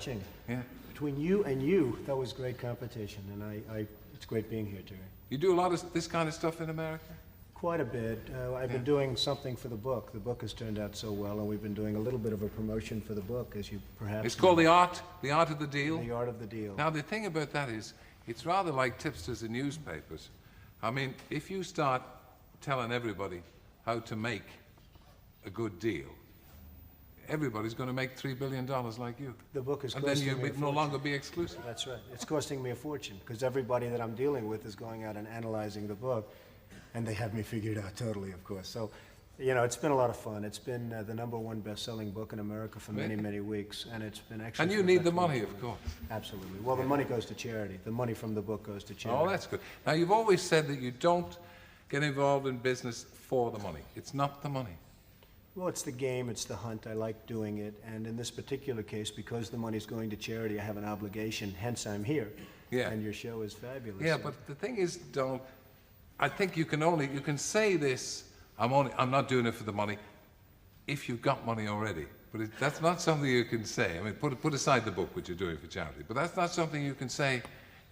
Ching. Yeah. Between you and you, that was great competition, and it's great being here, Terry. You do a lot of this kind of stuff in America? Quite a bit. I've been doing something for the book. The book has turned out so well, and we've been doing a little bit of a promotion for the book, as you perhaps It's called The Art of the Deal? The Art of the Deal. Now, the thing about that is, it's rather like tipsters in newspapers. I mean, if you start telling everybody how to make a good deal, everybody's going to make $3 billion like you. The book is and costing then me a you no fortune. longer be exclusive. That's right. It's costing me a fortune, because everybody that I'm dealing with is going out and analyzing the book, and they have me figured out totally, of course. So, you know, it's been a lot of fun. It's been the #1 best-selling book in America for many, many weeks, and it's been excellent. And you need the money, of course. Absolutely. Well, the money goes to charity. The money from the book goes to charity. Oh, that's good. Now, you've always said that you don't get involved in business for the money. It's not the money. Well, it's the game, it's the hunt. I like doing it, and in this particular case, because the money's going to charity, I have an obligation, hence I'm here. Yeah. And your show is fabulous. Yeah, but the thing is, Donald, I think you can say this, I'm not doing it for the money, if you've got money already. But that's not something you can say. I mean, put aside the book, which you're doing for charity, but that's not something you can say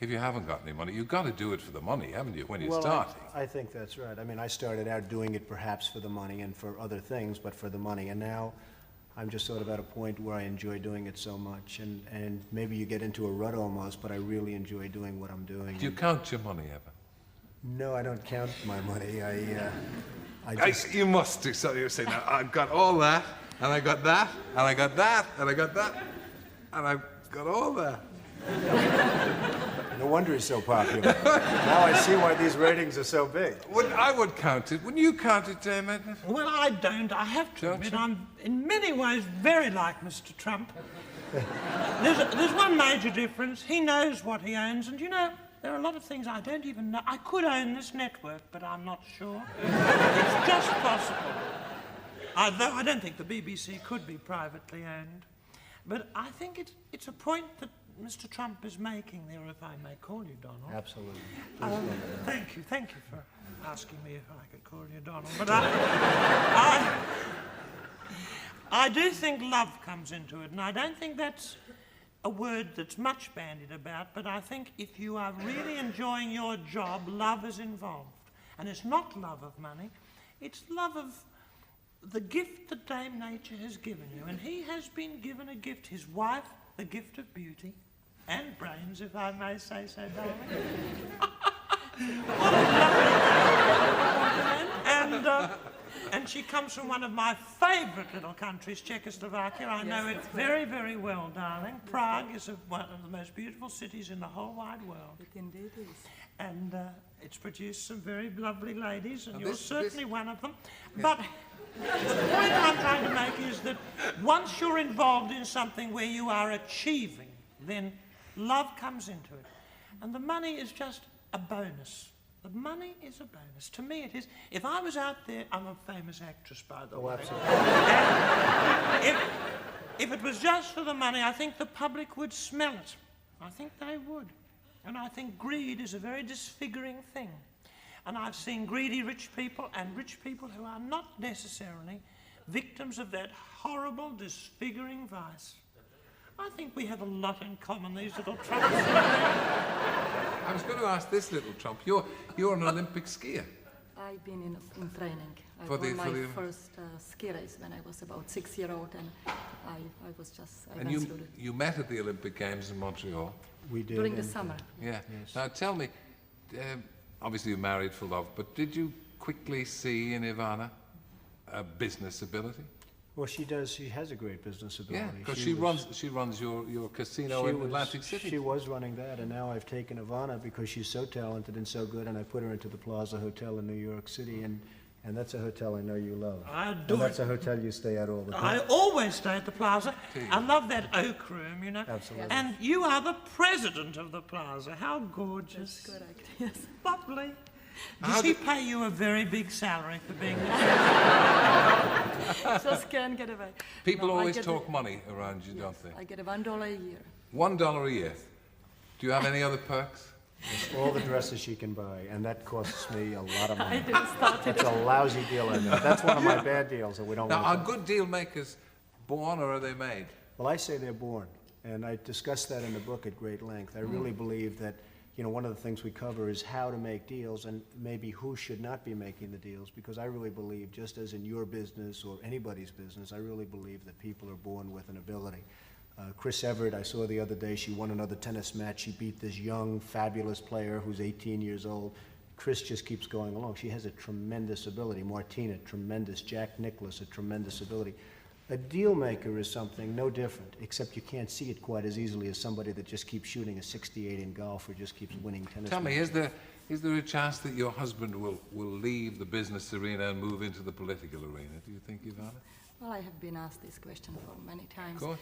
if you haven't got any money. You've got to do it for the money, haven't you, when you're starting? I think that's right. I mean, I started out doing it perhaps for the money and for other things, but for the money. And now I'm just sort of at a point where I enjoy doing it so much. And maybe you get into a rut almost, but I really enjoy doing what I'm doing. Do you count your money ever? No, I don't count my money. You must do so. You say, now, I've got all that, and I got that, and I got that, and I got that, and I've got all that. No wonder he's so popular. Now I see why these ratings are so big. I would count it. Wouldn't you count it, Edmund? Well, I don't. I have to admit, I'm in many ways very like Mr. Trump. There's one major difference. He knows what he owns, and you know, there are a lot of things I don't even know. I could own this network, but I'm not sure. It's just possible. Though I don't think the BBC could be privately owned. But I think it's a point that Mr. Trump is making there, if I may call you Donald. Absolutely. Thank you for asking me if I could call you Donald. But I do think love comes into it, and I don't think that's a word that's much bandied about, but I think if you are really enjoying your job, love is involved. And it's not love of money, it's love of the gift that Dame Nature has given you. And he has been given a gift, his wife, the gift of beauty, and brains, if I may say so, darling. What a lovely compliment. And she comes from one of my favourite little countries, Czechoslovakia. I know it very, very well, darling. Prague is one of the most beautiful cities in the whole wide world. It indeed is. And it's produced some very lovely ladies, and you're certainly one of them. Yeah. But the point I'm trying to make is that once you're involved in something where you are achieving, then love comes into it. And the money is just a bonus. The money is a bonus. To me it is. If I was out there, I'm a famous actress, by the way. Absolutely. If it was just for the money, I think the public would smell it. I think they would. And I think greed is a very disfiguring thing. And I've seen greedy rich people and rich people who are not necessarily victims of that horrible, disfiguring vice. I think we have a lot in common, these little Trumps. I was going to ask this little Trump. You're an Olympic skier. I've been in training. I For won the- my first ski race when I was about 6 years old, and I was just... And you met at the Olympic Games in Montreal. We did. During the summer. Yeah. Yes. Now tell me, obviously you married for love, but did you quickly see in Ivana a business ability? Well, she does. She has a great business ability. Yeah, because she runs your casino in Atlantic City. She was running that, and now I've taken Ivana because she's so talented and so good, and I put her into the Plaza Hotel in New York City, and that's a hotel I know you love. I adore and that's it. a hotel you stay at all the time. I always stay at the Plaza. I love that oak room, you know. Absolutely. And you are the president of the Plaza. How gorgeous. That's correct, yes. Lovely. Does he pay you a very big salary for being the Just can't get away. People No, I always get talk money around you, Yes, don't they? I get $1 a year. $1 a year. Do you have any other perks? It's all the dresses she can buy, and that costs me a lot of I money. didn't start it. That's a lousy deal I know. That's one of my bad deals that we don't Now, want are to. good deal makers born or are they made? Well, I say they're born. And I discussed that in the book at great length. I really believe that, you know, one of the things we cover is how to make deals and maybe who should not be making the deals, because I really believe, just as in your business or anybody's business, I really believe that people are born with an ability. Chris Evert, I saw the other day, she won another tennis match. She beat this young, fabulous player who's 18 years old. Chris just keeps going along. She has a tremendous ability. Martina, tremendous. Jack Nicklaus, a tremendous ability. A deal maker is something no different, except you can't see it quite as easily as somebody that just keeps shooting a 68 in golf or just keeps winning tennis Tell me, matches. is there a chance that your husband will leave the business arena and move into the political arena? Do you think, Ivana? Well, I have been asked this question for many times. Go on.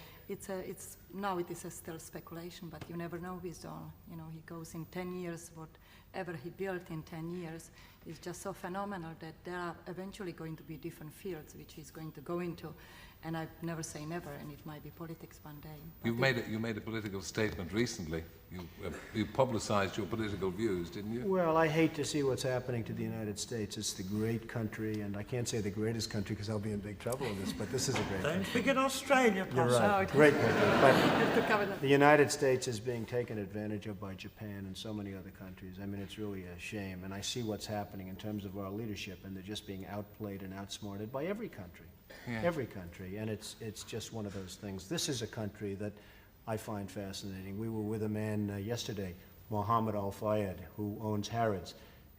Now it is still speculation, but you never know with Don. You know, he goes in 10 years, whatever he built in 10 years is just so phenomenal that there are eventually going to be different fields which he's going to go into. And I never say never, and it might be politics one day. You made a political statement recently. You publicized your political views, didn't you? Well, I hate to see what's happening to the United States. It's the great country, and I can't say the greatest country because I'll be in big trouble in this, but this is a great Don't country. forget Australia, You're Possum. right, great country. But To cover that. the United States is being taken advantage of by Japan and so many other countries. I mean, it's really a shame, and I see what's happening in terms of our leadership, and they're just being outplayed and outsmarted by every country. Yeah. Every country, and it's just one of those things. This is a country that I find fascinating. We were with a man yesterday, Mohammed Al-Fayed, who owns Harrods,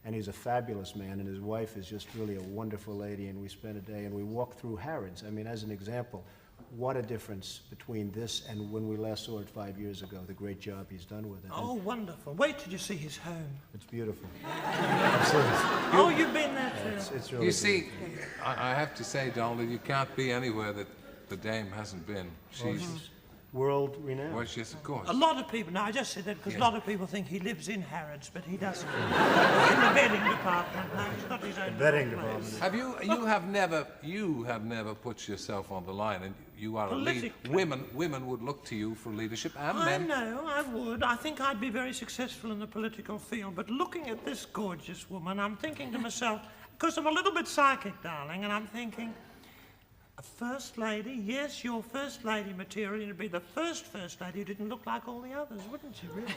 and he's a fabulous man, and his wife is just really a wonderful lady, and we spent a day, and we walked through Harrods. I mean, as an example, what a difference between this and when we last saw it 5 years ago, the great job he's done with it. And Oh, wonderful. Wait till you see his home. it's beautiful. Absolutely. Oh, you've been there too. It's really You see, I have to say, Donald, you can't be anywhere that the dame hasn't been. She's, world renowned. well, yes, of course. A lot of people, now I just said that because a lot of people think he lives in Harrods, but he doesn't. In the bedding department. No, he's got his own Bedding place. department. Have you have never put yourself on the line, and you are a leader. Politically. Women would look to you for leadership, and I men. know, I would. I think I'd be very successful in the political field, but looking at this gorgeous woman, I'm thinking to myself, because I'm a little bit psychic, darling, and I'm thinking, a first lady, yes, your first lady material, you'd be the first lady who didn't look like all the others, wouldn't you, really?